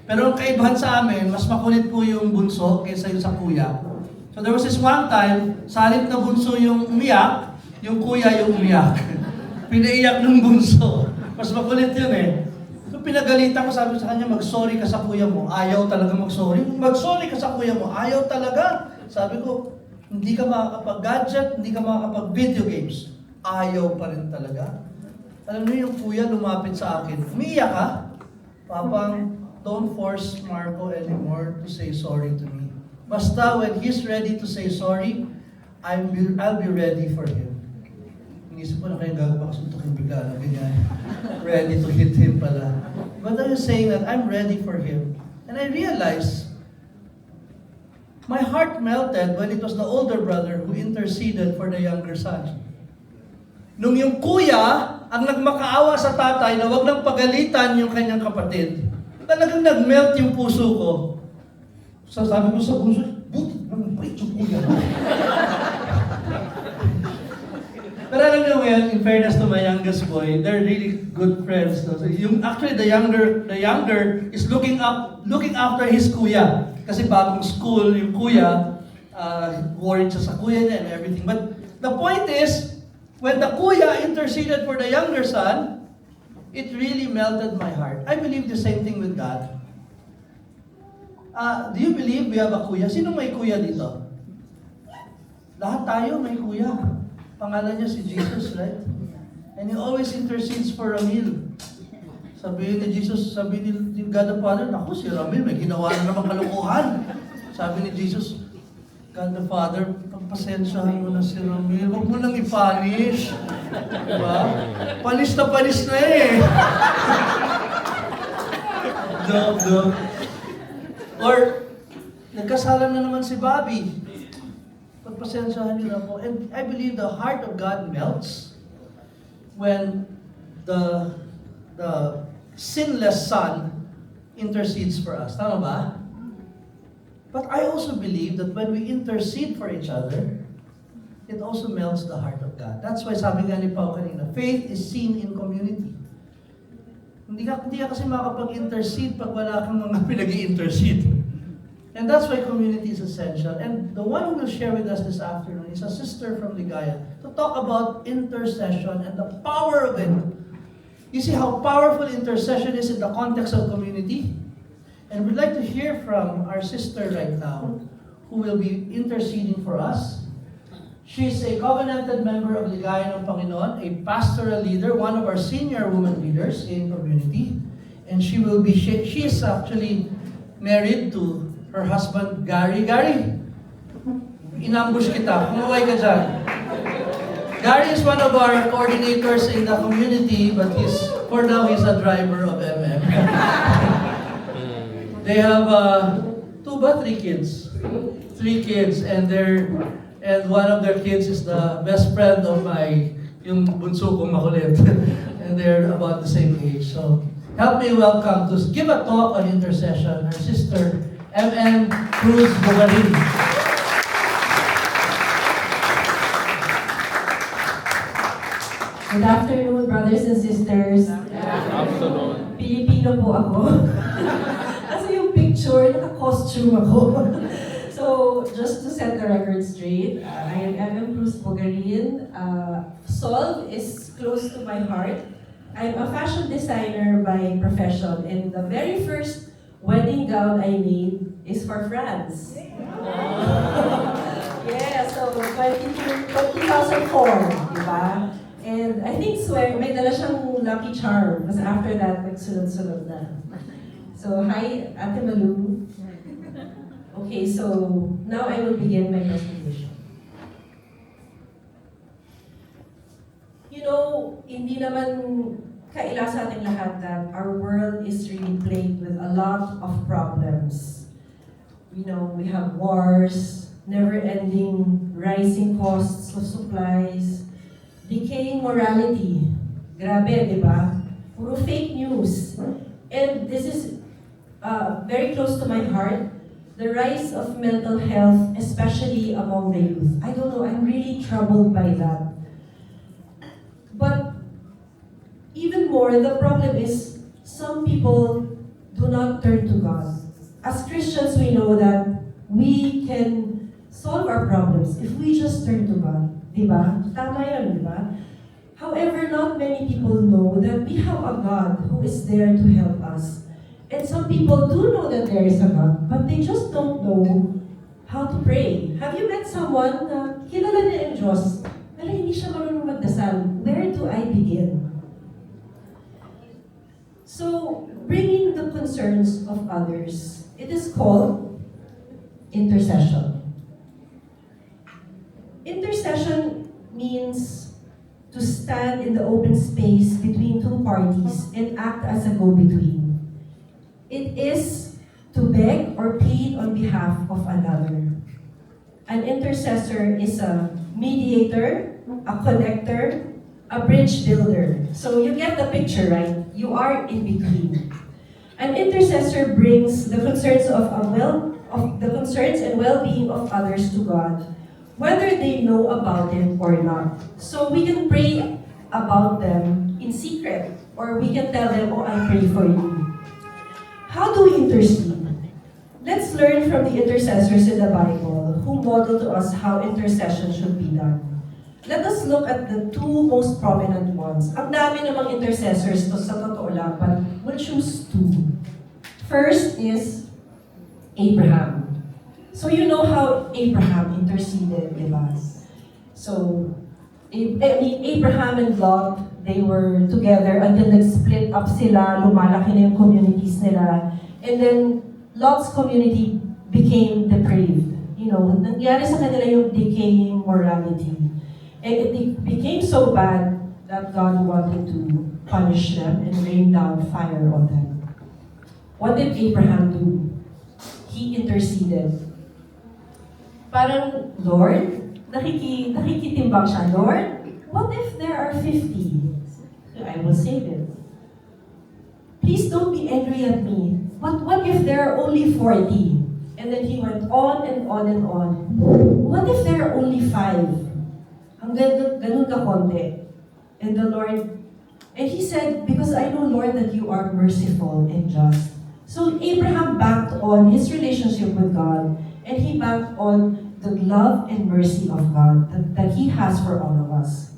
Pero ang kaibahan sa amin, mas makulit po yung bunso kaysa yung sa kuya. So there was this one time, sa halip na bunso yung umiyak, yung kuya yung umiyak. Pinaiyak ng bunso. Mas makulit yun eh. So pinagalitan ko, sabi sa kanya, mag-sorry ka sa kuya mo. Ayaw talaga mag-sorry. Mag-sorry ka sa kuya mo. Ayaw talaga. Sabi ko, hindi ka makakapag-gadget, hindi ka makakapag-video games. Ayaw pa rin talaga. Alam niyo yung kuya lumapit sa akin. Umiiyak ka? Papang, don't force Marco anymore to say sorry to me. Basta when he's ready to say sorry, I'll be ready for him. Inisip ko na kayo gagawin, suntukin bigla na ganyan. Ready to hit him pala. But I was saying that I'm ready for him. And I realized, my heart melted when it was the older brother who interceded for the younger son. Nung yung kuya ang nagmakaawa sa tatay na wag nang pagalitan yung kanyang kapatid, talagang nag-melt yung puso ko. So sabi ko sa puso, buti naman bait yung kuya. Pero alam niyo ngayon, in fairness to my youngest boy, they're really good friends. No? So actually, the younger is looking after his kuya. Kasi bagong school, yung kuya, worried siya sa kuya niya and everything. But the point is, when the kuya interceded for the younger son, it really melted my heart. I believe the same thing with God. Do you believe we have a kuya? Sino may kuya dito? Lahat tayo may kuya. Pangalan niya si Jesus, right? And He always intercedes for Ramil. Sabi ni Jesus, sabi ni God the Father, naku, si Ramil, may ginawa na naman kalukuhan. Sabi ni Jesus, God the Father, pagpasensyahan mo na si Ramil, huwag mo nang i-punish. Diba? Panis na eh. Joke. Or, nagkasalan na naman si Bobby. Pagpasensyahan niyo na po. And I believe the heart of God melts when the sinless Son intercedes for us. Tama ba? But I also believe that when we intercede for each other, it also melts the heart of God. That's why sabi nga ni Pao kanina, faith is seen in community. Hindi ka kasi makapag-intercede pag wala kang mga pinag-i-intercede. And that's why community is essential. And the one who will share with us this afternoon is a sister from Ligaya to talk about intercession and the power of it. You see how powerful intercession is in the context of community? And we'd like to hear from our sister right now who will be interceding for us. She's a covenanted member of Ligaya ng Panginoon, a pastoral leader, one of our senior women leaders in community. And she is actually married to her husband, Gary. Gary, inambush kita. Kumaway ka dyan. Gary is one of our coordinators in the community, but for now, he's a driver of MM. They have three kids. Three kids, and one of their kids is the best friend of yung bunso kong makulit. And they're about the same age. So, help me welcome to give a talk on intercession, her sister, MM Cruz Bogarin. Good afternoon, brothers and sisters. Good afternoon. Pilipino po ako. Kasi yung picture, naka-costume ako. So, just to set the record straight, I am MM Cruz Bogarin. Solve is close to my heart. I'm a fashion designer by profession, and the very first wedding gown I made is for France. Yeah, so 2004, di ba? And I think may dala siyang lucky charm. Kasi after that, nagsunod-sunod na. So, hi, Ate Malu. Okay, so now I will begin my presentation. You know, hindi naman kaila sa ating lahat that our world is really plagued with a lot of problems. You know, we have wars, never-ending rising costs of supplies, decaying morality. Grabe, di ba? Puro fake news. And this is very close to my heart, the rise of mental health, especially among the youth. I don't know, I'm really troubled by that. But even more, the problem is some people do not turn to God. As Christians, we know that we can solve our problems if we just turn to God. Diba? Tama yan, diba? However, not many people know that we have a God who is there to help us. And some people do know that there is a God, but they just don't know how to pray. Have you met someone na kilala niya ang Diyos, pero hindi siya marunong magdasal? Where do I begin? So, bringing the concerns of others, it is called intercession. Intercession means to stand in the open space between two parties and act as a go-between. It is to beg or plead on behalf of another. An intercessor is a mediator, a connector, a bridge builder. So you get the picture, right? You are in between. An intercessor brings the concerns the concerns and well-being of others to God, whether they know about it or not. So we can pray about them in secret, or we can tell them, "Oh, I pray for you." How do we intercede? Let's learn from the intercessors in the Bible who model to us how intercession should be done. Let us look at the two most prominent ones. Ang dami namang intercessors to sa totoo lang, but we'll choose two. First is Abraham. So you know how Abraham interceded, di ba? So, Abraham and Lot, they were together until nag-split up sila, lumalaki na yung communities nila. And then, Lot's community became depraved. You know, nangyari sa kanila yung decaying morality. And it became so bad that God wanted to punish them and rain down fire on them. What did Abraham do? He interceded. Parang, Lord, nakikitimbang siya, Lord, what if there are 50? I will save it. Please don't be angry at me. But what if there are only 40? And then he went on and on and on. What if there are only 5? Hanggang ganun ka konti. And the Lord, and he said, because I know, Lord, that you are merciful and just. So Abraham banked on his relationship with God, and he banked on the love and mercy of God that he has for all of us.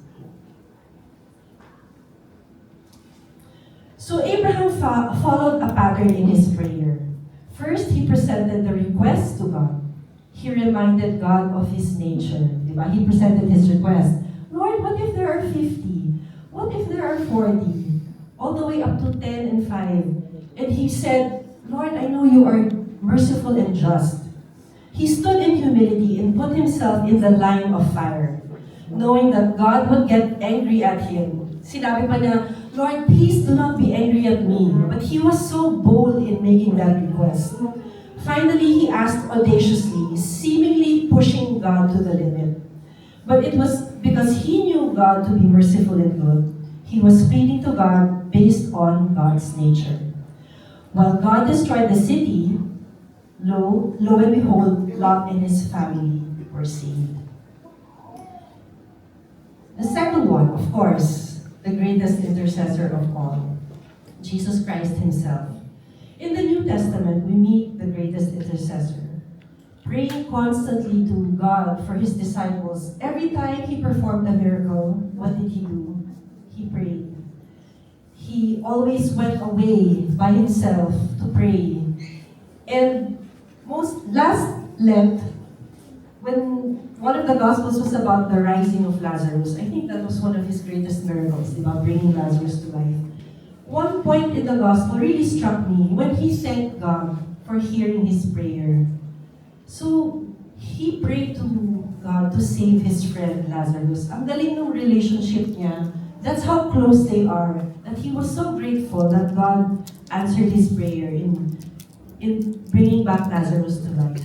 So Abraham followed a pattern in his prayer. First, he presented the request to God. He reminded God of his nature. Diba? He presented his request. Lord, what if there are 50? What if there are 40? All the way up to 10 and 5. And he said, Lord, I know you are merciful and just. He stood in humility and put himself in the line of fire, knowing that God would get angry at him. Sinabi pa niya, Lord, please do not be angry at me. But he was so bold in making that request. Finally, he asked audaciously, seemingly pushing God to the limit. But it was because he knew God to be merciful and good. He was pleading to God based on God's nature. While God destroyed the city, lo and behold, Lot and his family were saved. The second one, of course, the greatest intercessor of all, Jesus Christ himself. In the New Testament, we meet the greatest intercessor, praying constantly to God for his disciples. Every time he performed a miracle, what did he do? He prayed. He always went away by himself to pray. And last Lent, when one of the Gospels was about the rising of Lazarus, I think that was one of his greatest miracles, about bringing Lazarus to life. One point in the Gospel really struck me when he thanked God for hearing his prayer. So, he prayed to God to save his friend Lazarus. Ang galing ng relationship niya. That's how close they are. That he was so grateful that God answered his prayer in bringing back Lazarus to life.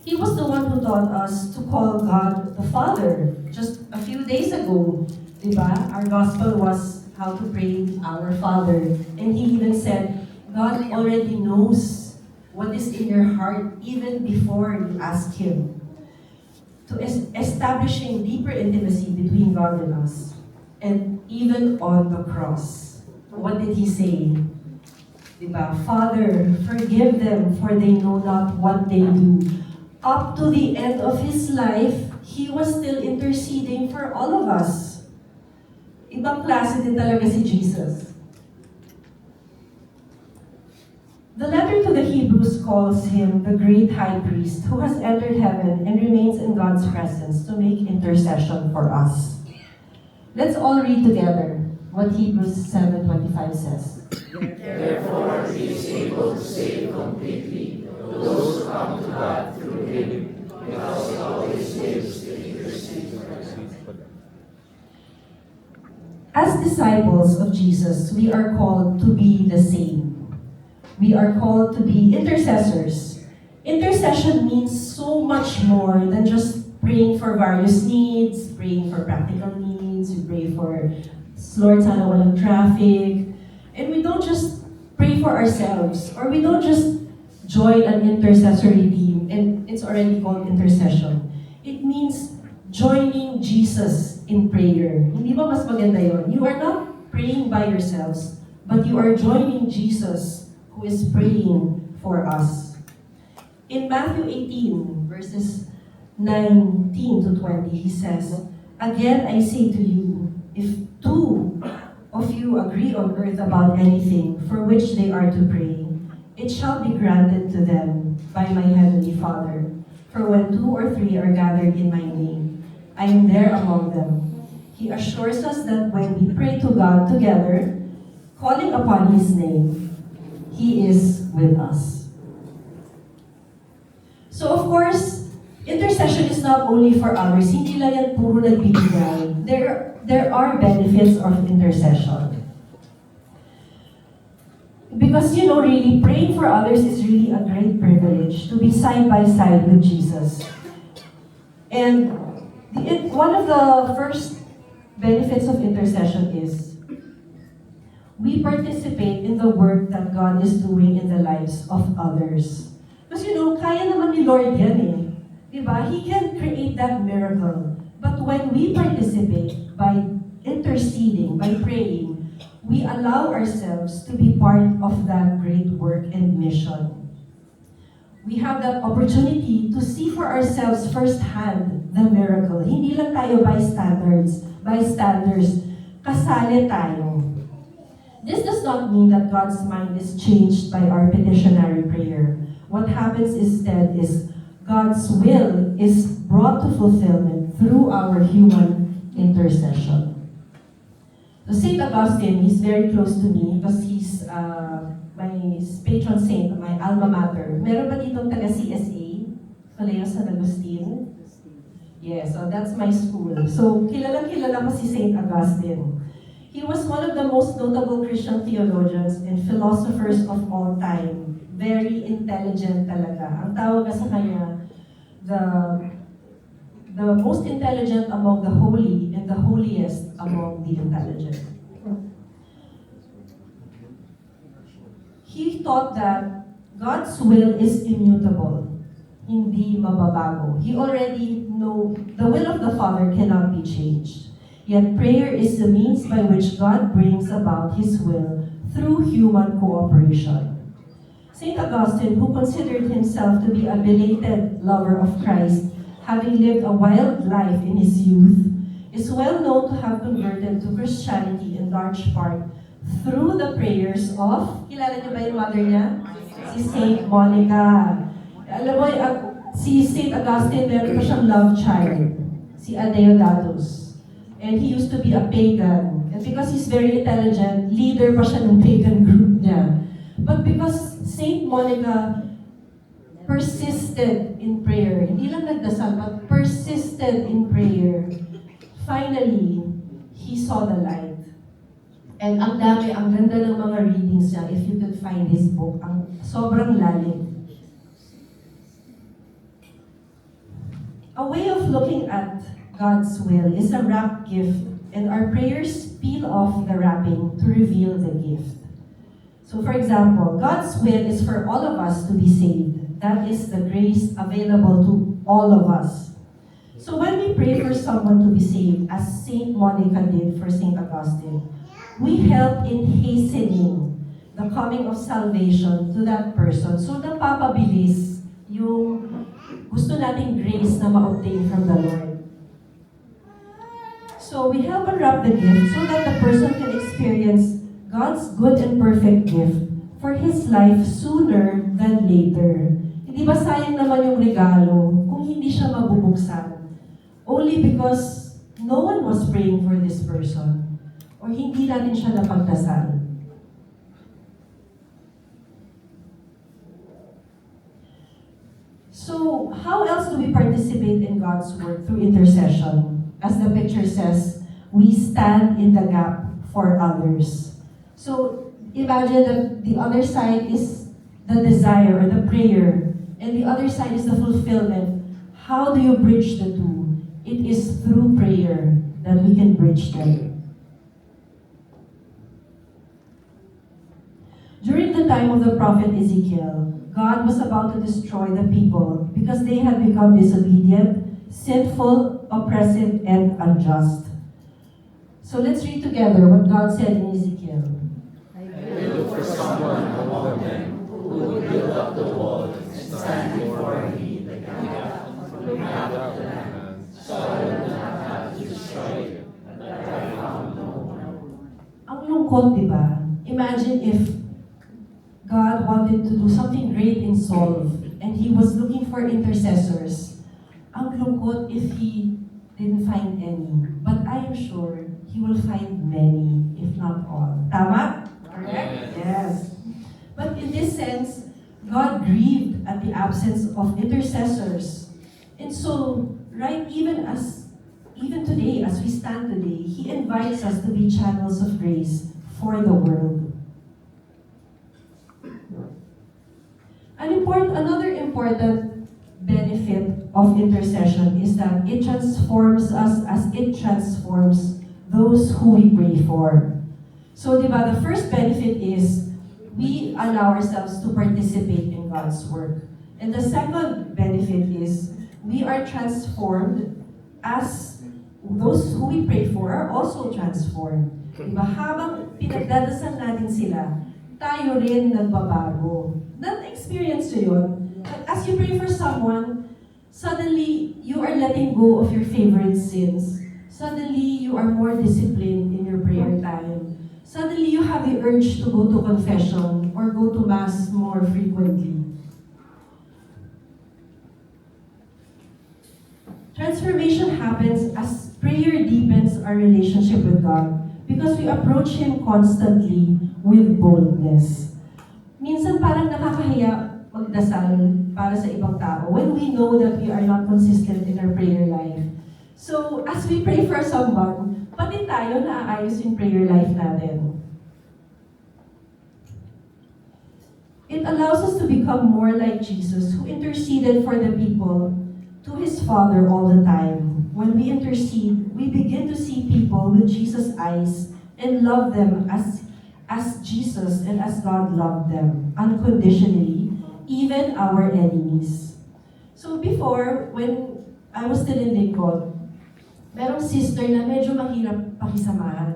He was the one who taught us to call God the Father. Just a few days ago, diba? Our gospel was how to pray our Father. And he even said, God already knows what is in your heart even before you ask Him. To establishing deeper intimacy between God and us. And even on the cross, what did He say? Diba? Father, forgive them for they know not what they do. Up to the end of his life, he was still interceding for all of us. Ibang klase din talaga si Jesus. The letter to the Hebrews calls him the great high priest who has entered heaven and remains in God's presence to make intercession for us. Let's all read together what Hebrews 7:25 says. Therefore, he is able to save completely those who come to God through him, because he always lives to intercede for them. As disciples of Jesus, we are called to be the same. We are called to be intercessors. Intercession means so much more than just praying for various needs, praying for practical needs, we pray for, Lord, sana walang traffic. And we don't just pray for ourselves, or we don't just join an intercessory team, and it's already called intercession. It means joining Jesus in prayer. Hindi ba mas maganda yun? You are not praying by yourselves, but you are joining Jesus who is praying for us. In Matthew 18, verses 19 to 20, he says, "Again I say to you, if two of you agree on earth about anything for which they are to pray, it shall be granted to them by my heavenly Father. For when 2 or 3 are gathered in my name, I am there among them." He assures us that when we pray to God together, calling upon His name, He is with us. So of course, intercession is not only for others. Hindi lang yan puro nagbibigay. There are benefits of intercession. Because, really, praying for others is really a great privilege to be side by side with Jesus. And one of the first benefits of intercession is we participate in the work that God is doing in the lives of others. Because, kaya naman ni Lord yan eh. Diba? He can create that miracle. But when we participate by interceding, by praying, we allow ourselves to be part of that great work and mission. We have that opportunity to see for ourselves firsthand the miracle. Hindi lang tayo bystanders, kasali tayo. This does not mean that God's mind is changed by our petitionary prayer. What happens instead is God's will is brought to fulfillment through our human intercession. So St. Augustine, he's very close to me because he's my patron saint, my alma mater. Meron ba ditong taga-CSA? Colegio San Agustin? Yeah, so that's my school. So kilala ko si St. Augustine. He was one of the most notable Christian theologians and philosophers of all time. Very intelligent talaga. Ang tawag sa kanya, the most intelligent among the holy and the holiest among the intelligent. He thought that God's will is immutable, hindi mababago. He already know the will of the Father cannot be changed. Yet prayer is the means by which God brings about His will through human cooperation. St. Augustine, who considered himself to be a belated lover of Christ, having lived a wild life in his youth, is well known to have converted to Christianity in large part through the prayers of, kilala niyo ba yung mother niya? Si St. Monica. Alam mo, si St. Augustine, meron pa siyang love child, si Adeodatus. And he used to be a pagan. And because he's very intelligent, leader pa siya ng pagan group niya. But because St. Monica persisted in prayer, hindi lang nagdasal, but persisted in prayer, finally, he saw the light. And ang ganda ng mga readings niya, if you could find his book, ang sobrang lalim. A way of looking at God's will is a wrapped gift, and our prayers peel off the wrapping to reveal the gift. So for example, God's will is for all of us to be saved. That is the grace available to all of us. So when we pray for someone to be saved, as St. Monica did for St. Augustine, we help in hastening the coming of salvation to that person. So napapabilis yung gusto nating grace na ma-obtain from the Lord. So we help unwrap the gift so that the person can experience God's good and perfect gift for his life sooner than later. Hindi ba sayang naman yung regalo kung hindi siya mabubuksan? Only because no one was praying for this person or hindi natin siya napagdasal. So, how else do we participate in God's work through intercession? As the picture says, we stand in the gap for others. So, imagine that the other side is the desire or the prayer, and the other side is the fulfillment. How do you bridge the two? It is through prayer that we can bridge them. During the time of the prophet Ezekiel, God was about to destroy the people because they had become disobedient, sinful, oppressive, and unjust. So let's read together what God said in Ezekiel. I look for someone among them who would build up the wall and stand before me the gap. Look out the land, so I will not have to destroy it, and I found no one. Ang lungkot, di ba? Imagine if God wanted to do something great in Saul, and He was looking for intercessors. Ang lungkot if He didn't find any. But I am sure He will find many, if not all. Tama? Correct? Yes. But in this sense, God grieved at the absence of intercessors. And so, right, even today, as we stand today, He invites us to be channels of grace for the world. Another important benefit of intercession is that it transforms us as it transforms those who we pray for. So, diba, the first benefit is we allow ourselves to participate in God's work. And the second benefit is we are transformed as those who we pray for are also transformed. Diba, habang pinagdadasal natin sila, tayo rin nagbabago. Na-experience nyo yun? As you pray for someone, suddenly you are letting go of your favorite sins. Suddenly you are more disciplined in your prayer time. Suddenly you have the urge to go to confession or go to Mass more frequently. Transformation happens as prayer deepens our relationship with God because we approach Him constantly with boldness. Minsan parang nakakahiya magdasal para sa ibang tao when we know that we are not consistent in our prayer life. So, as we pray for someone, pati tayo naaayos yung prayer life natin. It allows us to become more like Jesus, who interceded for the people to His Father all the time. When we intercede, we begin to see people with Jesus' eyes and love them as Jesus and as God loved them, unconditionally, even our enemies. So before, when I was still in Lincoln, merong sister na medyo mahirap pakisamahan.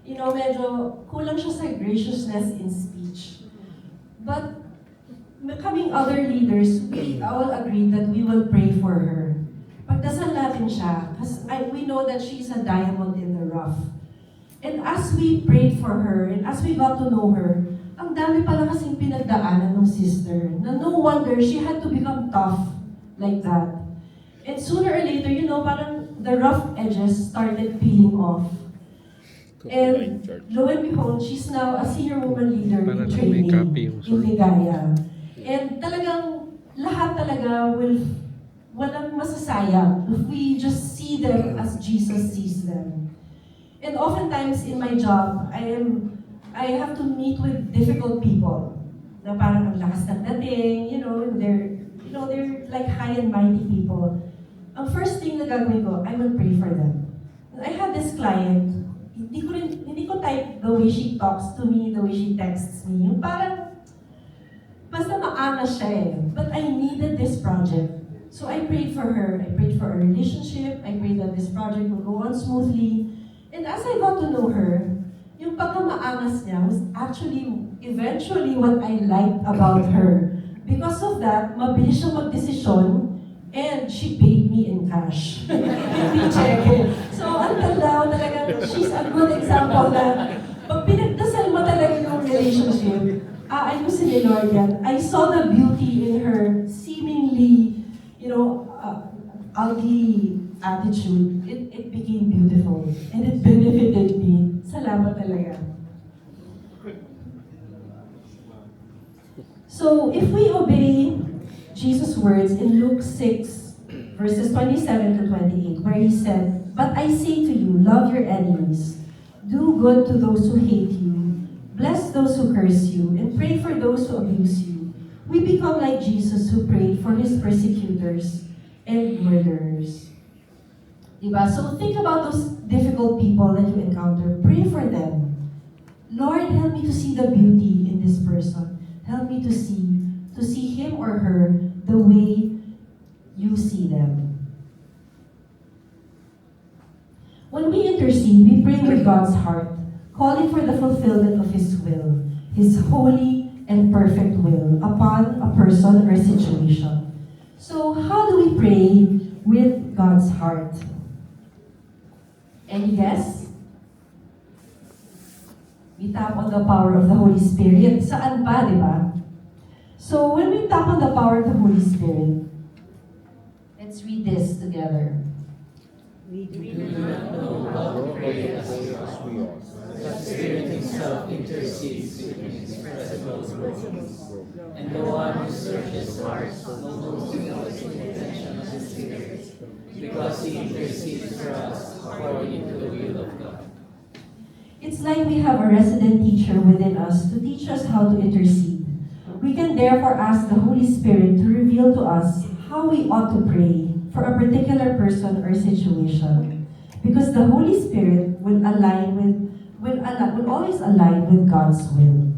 You know, medyo kulang siya sa graciousness in speech. But coming other leaders, we all agreed that we will pray for her. Pagdasal natin siya, because we know that she's a diamond in the rough. And as we prayed for her, and as we got to know her, ang dami pala kasing pinagdaanan ng sister, na no wonder she had to become tough like that. And sooner or later, you know, parang the rough edges started peeling off. And lo and behold, she's now a senior woman leader in training in Ligaya. And talagang lahat talaga walang masasayang if we just see them as Jesus sees them. And oftentimes in my job, I have to meet with difficult people. Na parang ang lakas ng dating, they're like high and mighty people. Ang first thing na gagawin ko, I will pray for them. And I had this client, hindi ko type the way she talks to me, the way she texts me. Yung parang, basta maangas siya eh. But I needed this project. So I prayed for her. I prayed for a relationship. I prayed that this project will go on smoothly. And as I got to know her, yung pagkamaangas niya was actually, eventually what I liked about her. Because of that, mabilis siya magdesisyon and she paid me in cash. Hindi cheque. So, until now, talaga, she's a good example na pag pinagdasal mo talaga yung relationship, aayusin ni Lord yan. I saw the beauty in her seemingly, ugly attitude. It became beautiful. And it benefited me. Salamat talaga. So, if we obey Jesus' words in Luke 6, verses 27 to 28, where he said, "But I say to you, love your enemies, do good to those who hate you, bless those who curse you, and pray for those who abuse you," we become like Jesus, who prayed for his persecutors and murderers. Diba? So think about those difficult people that you encounter. Pray for them. Lord, help me to see the beauty in this person. Help me to see him or her the way you see them. When we intercede, we pray with God's heart, calling for the fulfillment of His will, His holy and perfect will upon a person or situation. So, how do we pray with God's heart? Any guess? We tap on the power of the Holy Spirit. Saan ba, di ba? So, when we tap on the power of the Holy Spirit, let's read this together. We do not know how to pray as we ought, but the Spirit Himself intercedes between His presence and the one who searches hearts knows the intention of the Spirit, because He intercedes for us according to the will of God. It's like we have a resident teacher within us to teach us how to intercede. We can therefore ask the Holy Spirit to reveal to us how we ought to pray for a particular person or situation, because the Holy Spirit will always align with God's will.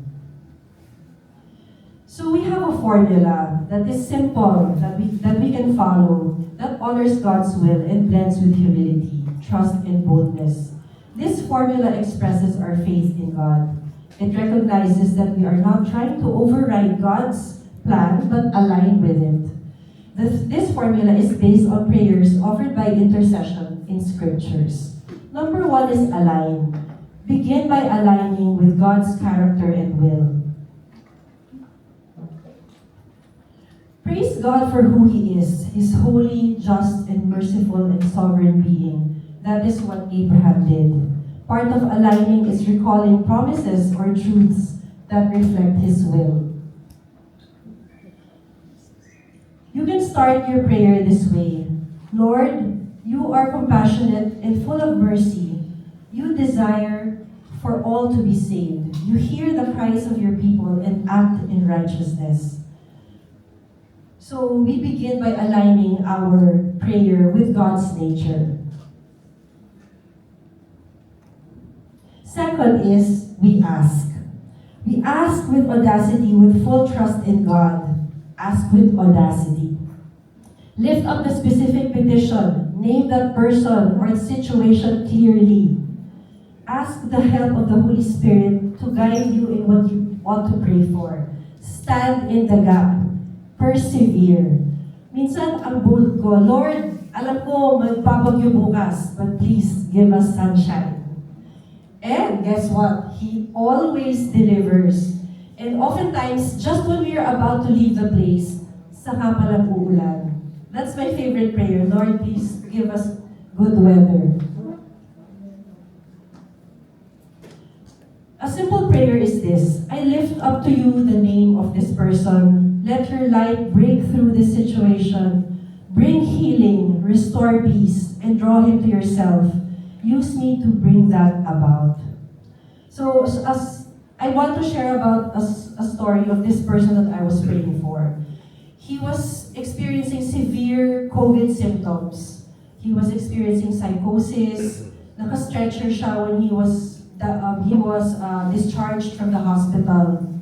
So we have a formula that is simple, that we can follow, that honors God's will and blends with humility, trust, and boldness. This formula expresses our faith in God. It recognizes that we are not trying to override God's plan, but align with it. This formula is based on prayers offered by intercession in scriptures. Number 1 is align. Begin by aligning with God's character and will. Praise God for who He is, His holy, just, and merciful and sovereign being. That is what Abraham did. Part of aligning is recalling promises or truths that reflect His will. You can start your prayer this way. Lord, you are compassionate and full of mercy. You desire for all to be saved. You hear the cries of your people and act in righteousness. So we begin by aligning our prayer with God's nature. Second is, we ask. We ask with audacity, with full trust in God. Ask with audacity. Lift up the specific petition. Name that person or situation clearly. Ask the help of the Holy Spirit to guide you in what you want to pray for. Stand in the gap. Persevere. Minsan, ang bold ko, Lord, alam ko magpapagyo bukas, but please give us sunshine. And guess what? He always delivers. And oftentimes, just when we are about to leave the place, saka palang uulan. That's my favorite prayer. Lord, please give us good weather. A simple prayer is this: I lift up to you the name of this person. Let your light break through this situation. Bring healing, restore peace, and draw him to yourself. Use me to bring that about. So, as I want to share about a story of this person that I was praying for. He was experiencing severe COVID symptoms. He was experiencing psychosis. Naka-stretcher siya when he was discharged from the hospital.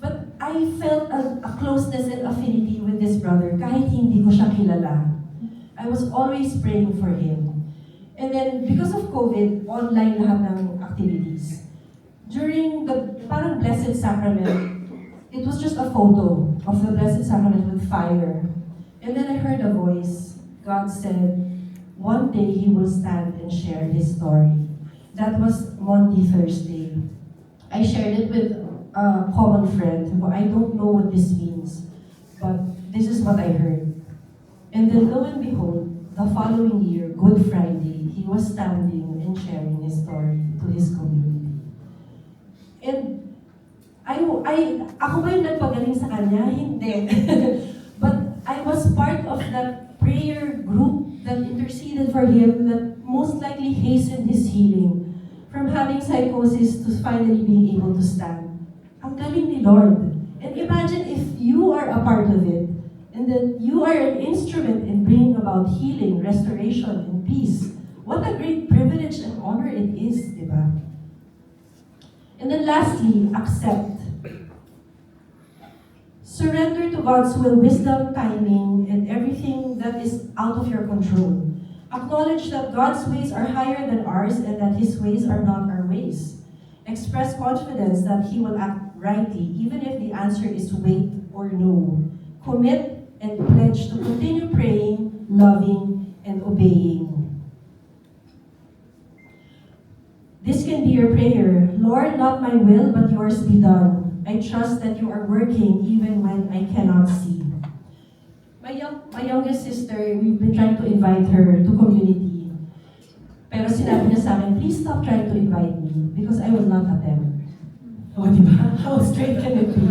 But I felt a closeness and affinity with this brother kahit hindi ko siya kilala. I was always praying for him. And then, because of COVID, online lahat ng activities. During parang Blessed Sacrament. It was just a photo of the Blessed Sacrament with fire. And then I heard a voice. God said, one day He will stand and share His story. That was Monday, Thursday. I shared it with a common friend who I don't know what this means, but this is what I heard. And then lo and behold, the following year, Good Friday, he was standing and sharing his story to his community. And ako ba yung nagpagaling sa kanya? Hindi. But I was part of that prayer group that interceded for him that most likely hastened his healing from having psychosis to finally being able to stand. Ang galing ni Lord. And imagine if you are a part of it, and that you are an instrument in bringing about healing, restoration, and peace. What a great privilege and honor it is, di ba? And then lastly, accept. Surrender to God's will, wisdom, timing, and everything that is out of your control. Acknowledge that God's ways are higher than ours and that His ways are not our ways. Express confidence that He will act rightly, even if the answer is wait or no. Commit and pledge to continue praying, loving, and obeying. This can be your prayer. Lord, not my will, but yours be done. I trust that you are working even when I cannot see. My youngest sister, we've been trying to invite her to community. Pero sinabi niya sa akin, please stop trying to invite me because I will not attend. O, diba? How straight can it be?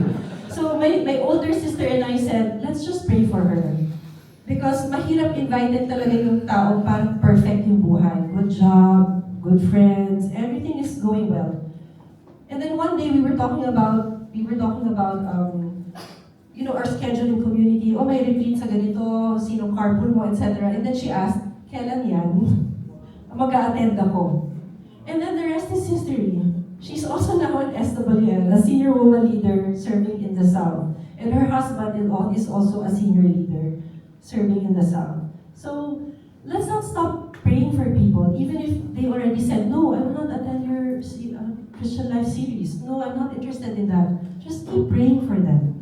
So my older sister and I said, let's just pray for her. Because mahirap invited talaga yung tao parang perfect yung buhay. Good job, good friends, everything is going well. And then one day we were talking about our schedule in community. Oh, may retreat sa ganito, sinong carpool mo, etc. And then she asked, kailan yan? Mag-a-attend ako. And then the rest is history. She's also now an SWL, a senior woman leader serving in the South. And her husband is also a senior leader serving in the South. So let's not stop praying for people, even if they already said, no, I will not attend your Christian Life series. No, I'm not interested in that. Just keep praying for them.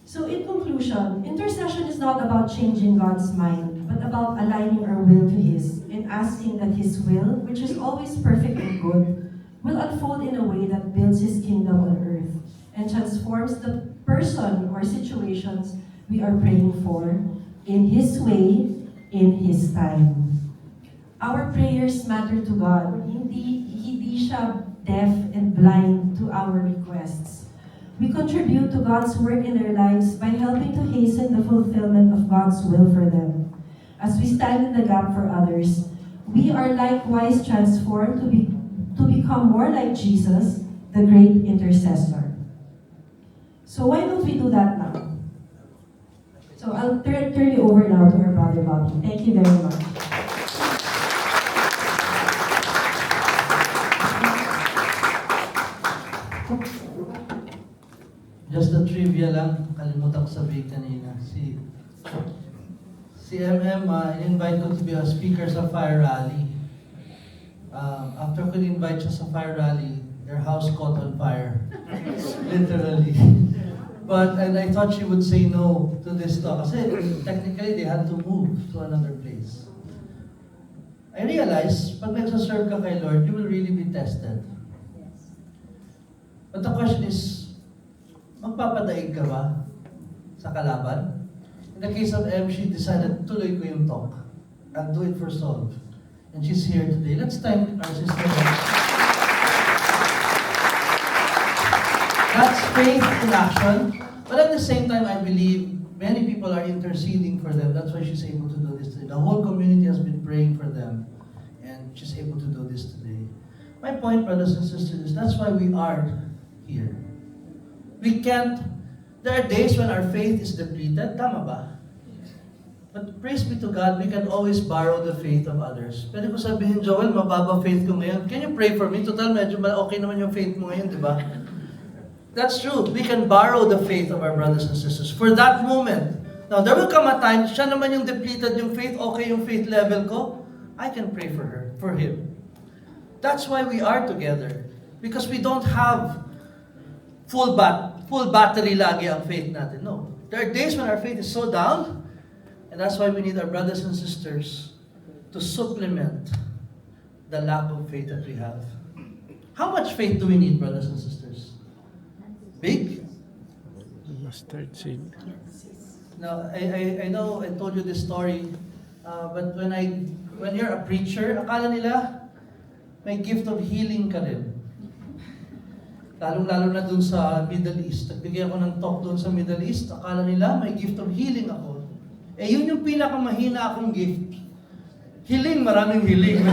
So in conclusion, intercession is not about changing God's mind, but about aligning our will to His and asking that His will, which is always perfect and good, will unfold in a way that builds His kingdom on earth and transforms the person or situations we are praying for in His way, in His time. Our prayers matter to God. Hindi siya deaf and blind to our requests. We contribute to God's work in their lives by helping to hasten the fulfillment of God's will for them. As we stand in the gap for others, we are likewise transformed to become more like Jesus, the great intercessor. So why don't we do that now? So I'll turn you over now to our brother Bobby. Thank you very much. Just a trivia lang, kalimutan ko sabihin kanina. Si MM, invite ko to be a speaker sa fire rally. After ko invite siya sa fire rally, their house caught on fire. Literally. And I thought she would say no to this talk. Kasi technically, they had to move to another place. I realized, pag nagsaserve ka kay Lord, you will really be tested. But the question is, magpapadaig ka ba sa kalaban? In the case of M, she decided, tuloy ko yung talk. I'll do it for Solve. And she's here today. Let's thank our sister. That's faith in action. But at the same time, I believe many people are interceding for them. That's why she's able to do this today. The whole community has been praying for them. And she's able to do this today. My point, brothers and sisters, is that's why we are here. There are days when our faith is depleted, tama ba? But praise be to God, we can always borrow the faith of others. Pwede ko sabihin, Joel, mababa faith ko ngayon. Can you pray for me? Total, medyo okay naman yung faith mo ngayon, di ba? That's true. We can borrow the faith of our brothers and sisters for that moment. Now, there will come a time, siya naman yung depleted yung faith, okay yung faith level ko, I can pray for her, for him. That's why we are together. Because we don't have full battery lagi ang faith natin. No. There are days when our faith is so down, and that's why we need our brothers and sisters to supplement the lack of faith that we have. How much faith do we need, brothers and sisters? Big? Mustard seed. Now, I know I told you this story, but when you're a preacher, akala nila may gift of healing ka rin. Lalong-lalo na dun sa Middle East. Nagbigay ako ng talk dun sa Middle East, akala nila may gift of healing ako. Yun yung pinakamahina akong gift. Hiling, maraming hiling.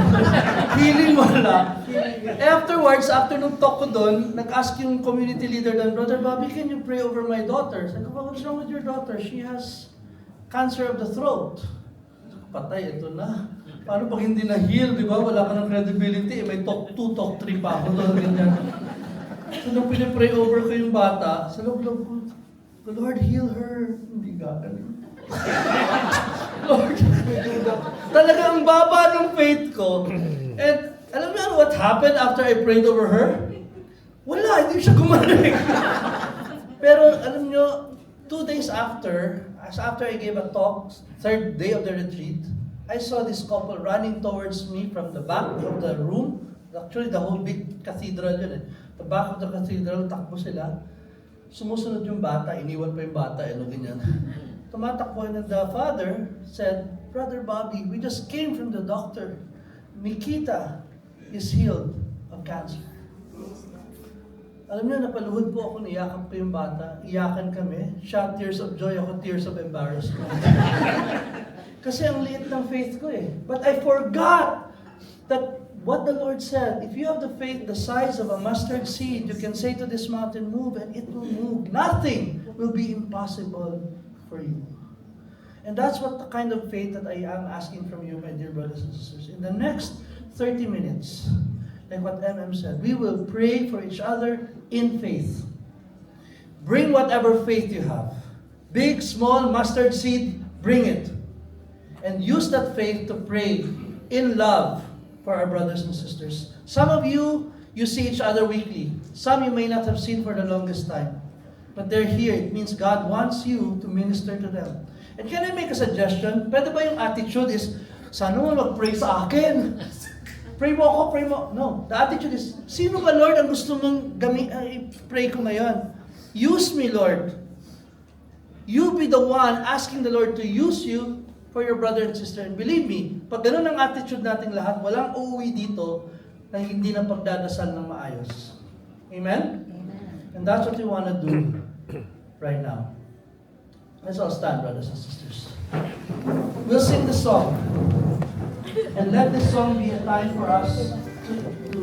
Healing, wala. Afterwards, after nung talk ko doon, nag-ask yung community leader doon, Brother Bobby, can you pray over my daughter? Sabi ko, what's wrong with your daughter? She has cancer of the throat. Patay, ito na. Paano pag hindi na-heal, di ba? Wala ka ng credibility. May talk 2, talk 3 pa ako doon. Ganyan. So nung pinipray over ko yung bata, sa loob-loob ko, the Lord heal her. Hindi gagaling. Lord, talaga ang baba ng faith ko. And alam niyo what happened after I prayed over her? Wala, hindi siya gumaling. Pero alam niyo, 2 days after I gave a talk, 3rd day of the retreat, I saw this couple running towards me from the back of the room. Actually, the whole big cathedral yun eh. The back of the cathedral, takbo sila. Sumusunod yung bata, iniwan pa yung bata, ganyan. Tumatakbo, and the father said, Brother Bobby, we just came from the doctor. Nikita is healed of cancer. Alam niyo, napaluhod po ako, niyakap pa yung bata. Iyakan kami. Siya, tears of joy, ako, tears of embarrassment. Kasi ang liit ng faith ko eh. But I forgot that what the Lord said, if you have the faith the size of a mustard seed, you can say to this mountain, move, and it will move. Nothing will be impossible for you. And that's what the kind of faith that I am asking from you, my dear brothers and sisters. In the next 30 minutes, like what MM said, we will pray for each other in faith. Bring whatever faith you have. Big, small, mustard seed, bring it. And use that faith to pray in love for our brothers and sisters. Some of you see each other weekly. Some you may not have seen for the longest time. But they're here. It means God wants you to minister to them. And can I make a suggestion? Pwede ba yung attitude is, sana mo mag-pray sa akin? Pray mo ako, pray mo. No. The attitude is, sino ba Lord ang gusto mong pray ko ngayon? Use me, Lord. You be the one asking the Lord to use you for your brother and sister. And believe me, pag ganun ang attitude nating lahat, walang uuwi dito na hindi na pagdadasal ng maayos. Amen? And that's what we want to do right now. Let's all stand, brothers and sisters. We'll sing the song. And let this song be a time for us to